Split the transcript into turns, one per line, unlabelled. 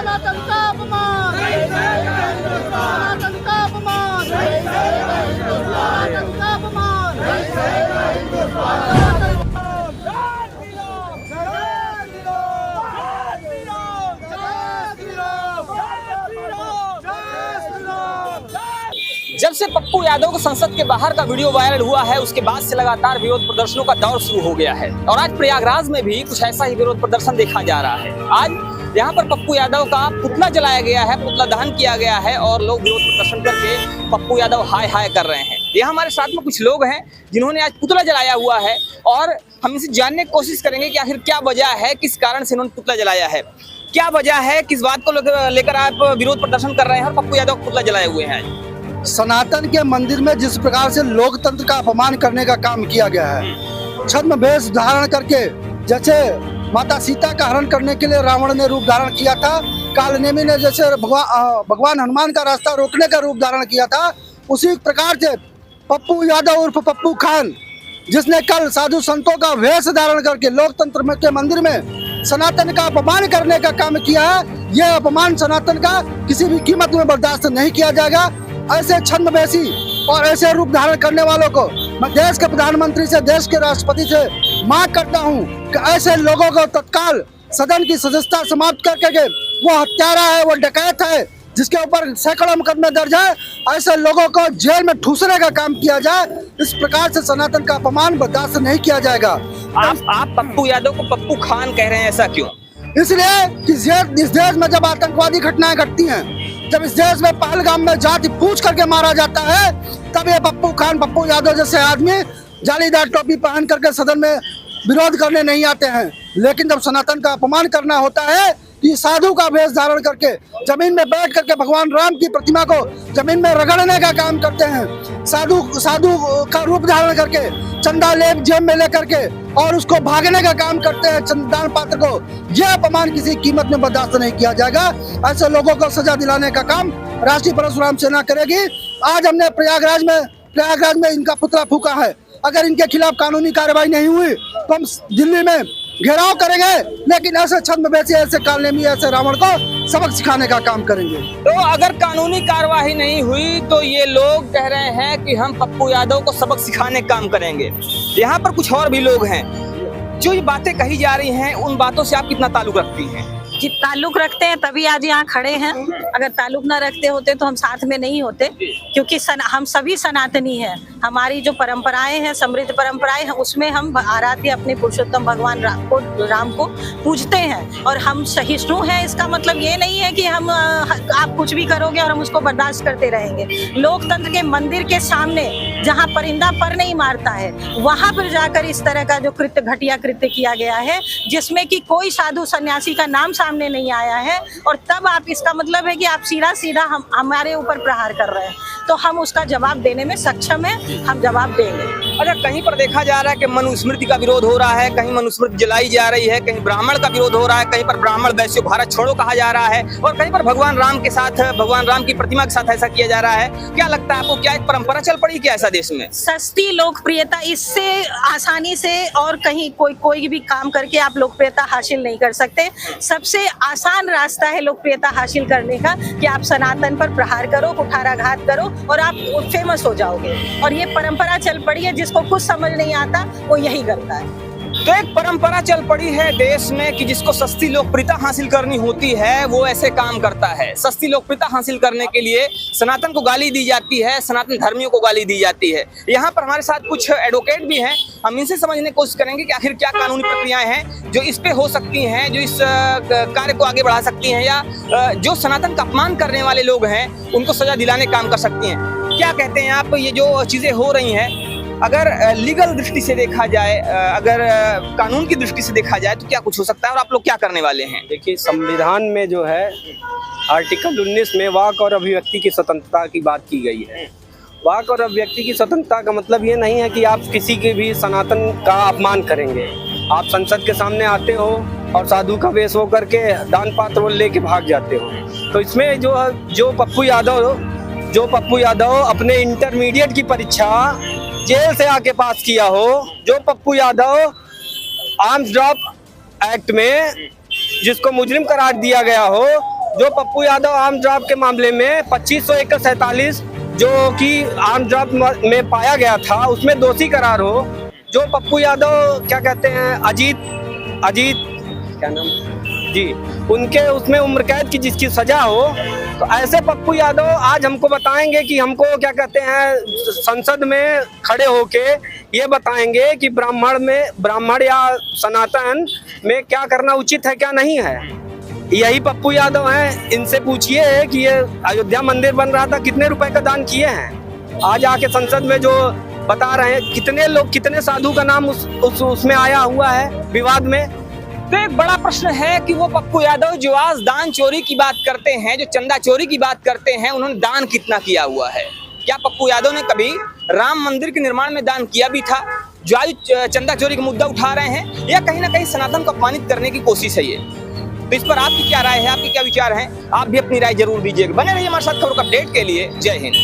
सनातन का अपमान, सनातन का अपमान, सनातन का अपमान,
जब से पप्पू यादव को संसद के बाहर का वीडियो वायरल हुआ है, उसके बाद से लगातार विरोध प्रदर्शनों का दौर शुरू हो गया है और आज प्रयागराज में भी कुछ ऐसा ही विरोध प्रदर्शन देखा जा रहा है। आज यहाँ पर पप्पू यादव का पुतला जलाया गया है, पुतला दहन किया गया है और लोग विरोध प्रदर्शन करके पप्पू यादव हाय हाय कर रहे हैं। यहाँ हमारे साथ में कुछ लोग हैं जिन्होंने आज पुतला जलाया हुआ है और हम इनसे जानने की कोशिश करेंगे कि आखिर क्या वजह है, किस कारण से इन्होंने पुतला जलाया है, क्या वजह है, किस बात को लेकर आप विरोध प्रदर्शन कर रहे हैं और पप्पू यादव को पुतला जलाए हुए हैं।
सनातन के मंदिर में जिस प्रकार से लोकतंत्र का अपमान करने का काम किया गया है, छद्म वेश धारण करके, जैसे माता सीता का हरण करने के लिए रावण ने रूप धारण किया था, कालनेमी ने जैसे भगवान हनुमान का रास्ता रोकने का रूप धारण किया था, उसी प्रकार से पप्पू यादव उर्फ पप्पू खान, जिसने कल साधु संतों का वेश धारण करके लोकतंत्र के मंदिर में सनातन का अपमान करने का काम किया है। यह अपमान सनातन का किसी भी कीमत में बर्दाश्त नहीं किया जाएगा। ऐसे छद्मवेशी और ऐसे रूप धारण करने वालों को मैं देश के प्रधानमंत्री से, देश के राष्ट्रपति से मांग करता हूं कि ऐसे लोगों को तत्काल सदन की सदस्यता समाप्त करके, वो हत्यारा है, वो डकैत है, जिसके ऊपर सैकड़ों मुकदमे दर्ज है, ऐसे लोगों को जेल में ठूसने का काम किया जाए। इस प्रकार से सनातन का अपमान बर्दाश्त नहीं किया जाएगा।
आप पप्पू यादव को पप्पू खान कह रहे हैं, ऐसा क्यों?
इसलिए कि इस देश में जब आतंकवादी घटनाएं घटती हैं, जब इस देश में पहलगाम में जाति पूछ करके मारा जाता है, तब ये पप्पू खान, पप्पू यादव जैसे आदमी जालीदार टोपी पहन करके सदन में विरोध करने नहीं आते हैं। लेकिन जब सनातन का अपमान करना होता है, कि साधु का वेश धारण करके जमीन में बैठ करके भगवान राम की प्रतिमा को जमीन में रगड़ने का काम करते हैं, साधु का रूप धारण करके चंदा लेप जेब में लेकर के और उसको भागने का काम करते हैं चंदान पात्र को, यह अपमान किसी कीमत में बर्दाश्त नहीं किया जाएगा। ऐसे लोगों को सजा दिलाने का काम राष्ट्रीय परशुराम सेना करेगी। आज हमने प्रयागराज में इनका पुतला फूका है। अगर इनके खिलाफ कानूनी कार्रवाई नहीं हुई तो हम दिल्ली में घेराव करेंगे, लेकिन ऐसे छद्मवेशी, ऐसे कालनेमी, ऐसे रावण को सबक सिखाने का काम करेंगे।
तो अगर कानूनी कार्रवाई नहीं हुई तो ये लोग कह रहे हैं कि हम पप्पू यादव को सबक सिखाने का काम करेंगे। यहाँ पर कुछ और भी लोग हैं जो ये बातें कही जा रही हैं, उन बातों से आप कितना ताल्लुक रखती हैं?
जी, ताल्लुक रखते हैं, तभी आज यहाँ खड़े हैं। अगर ताल्लुक न रखते होते तो हम साथ में नहीं होते, क्योंकि हम सभी सनातनी हैं। हमारी जो परंपराएं हैं, समृद्ध परंपराएं हैं, उसमें हम आराध्य अपने पुरुषोत्तम भगवान राम को पूजते हैं और हम सहिष्णु हैं। इसका मतलब ये नहीं है कि हम आप कुछ भी करोगे और हम उसको बर्दाश्त करते रहेंगे। लोकतंत्र के मंदिर के सामने जहाँ परिंदा पर नहीं मारता है, वहां पर जाकर इस तरह का जो कृत्य, घटिया कृत्य किया गया है, जिसमें कि कोई साधु सन्यासी का नाम सामने नहीं आया है, और तब आप, इसका मतलब है कि आप सीधा हमारे ऊपर प्रहार कर रहे हैं, तो हम उसका जवाब देने में सक्षम हैं, हम जवाब देंगे।
अच्छा, कहीं पर देखा जा रहा है कि मनुस्मृति का विरोध हो रहा है, कहीं मनुस्मृति जलाई जा रही है, कहीं ब्राह्मण का विरोध हो रहा है, कहीं पर ब्राह्मण वैश्य भारत छोड़ो कहा जा रहा है और कहीं पर भगवान राम के साथ, भगवान राम की प्रतिमा के साथ ऐसा किया जा रहा है। क्या लगता है आपको, क्या एक परंपरा चल पड़ी क्या ऐसा देश में?
सस्ती लोकप्रियता, इससे आसानी से और कहीं कोई भी काम करके आप लोकप्रियता हासिल नहीं कर सकते। सबसे आसान रास्ता है लोकप्रियता हासिल करने का कि आप सनातन पर प्रहार करो, कुठाराघात करो और आप फेमस हो जाओगे। और ये परंपरा चल पड़ी है, जिसको कुछ समझ नहीं आता वो यही करता है।
तो एक परंपरा चल पड़ी है देश में कि जिसको सस्ती लोकप्रियता हासिल करनी होती है वो ऐसे काम करता है। सस्ती लोकप्रियता हासिल करने के लिए सनातन को गाली दी जाती है, सनातन धर्मियों को गाली दी जाती है। यहाँ पर हमारे साथ कुछ एडवोकेट भी हैं, हम इनसे समझने की कोशिश करेंगे कि आखिर क्या कानूनी प्रक्रियाएं हैं जो इस पे हो सकती हैं, जो इस कार्य को आगे बढ़ा सकती हैं, या जो सनातन का अपमान करने वाले लोग हैं उनको सजा दिलाने का काम कर सकती हैं। क्या कहते हैं आप, ये जो चीजें हो रही हैं, अगर लीगल दृष्टि से देखा जाए, अगर कानून की दृष्टि से देखा जाए तो क्या कुछ हो सकता है और आप लोग क्या करने वाले हैं?
देखिए, संविधान में जो है आर्टिकल 19 में वाक और अभिव्यक्ति की स्वतंत्रता की बात की गई है। वाक और अभिव्यक्ति की स्वतंत्रता का मतलब ये नहीं है कि आप किसी के भी सनातन का अपमान करेंगे। आप संसद के सामने आते हो और साधु का वेश हो करके दान पात्र लेके भाग जाते हो। तो इसमें जो पप्पू यादव अपने इंटरमीडिएट की परीक्षा जेल से आके पास किया हो, जो Pappu Yadav arms drop act में जिसको मुजरिम करार दिया गया हो, जो पप्पू यादव आर्म ड्राफ्ट के मामले में 2547 जो कि आर्म ड्राफ्ट में पाया गया था उसमें दोषी करार हो, जो पप्पू यादव क्या कहते हैं अजीत क्या नाम जी, उनके उसमें उम्र कैद की जिसकी सजा हो, तो ऐसे पप्पू यादव आज हमको बताएंगे कि हमको क्या कहते हैं संसद में खड़े होके ये बताएंगे कि ब्राह्मण या सनातन में क्या करना उचित है क्या नहीं है। यही पप्पू यादव हैं, इनसे पूछिए कि ये अयोध्या मंदिर बन रहा था कितने रुपए का दान किए हैं। आज आके संसद में जो बता रहे हैं कितने लोग, कितने साधु का नाम उसमें आया हुआ है विवाद में।
तो एक बड़ा प्रश्न है कि वो पप्पू यादव जो आज दान चोरी की बात करते हैं, जो चंदा चोरी की बात करते हैं, उन्होंने दान कितना किया हुआ है? क्या पप्पू यादव ने कभी राम मंदिर के निर्माण में दान किया भी था? जो आज चंदा चोरी का मुद्दा उठा रहे हैं, या कहीं ना कहीं सनातन को अपमानित करने की कोशिश है ये? तो इस पर आपकी क्या राय है, आपके क्या विचार हैं? आप भी अपनी राय जरूर दीजिएगा। बने रहिए हमारे साथ खबरों का अपडेट के लिए। जय हिंद।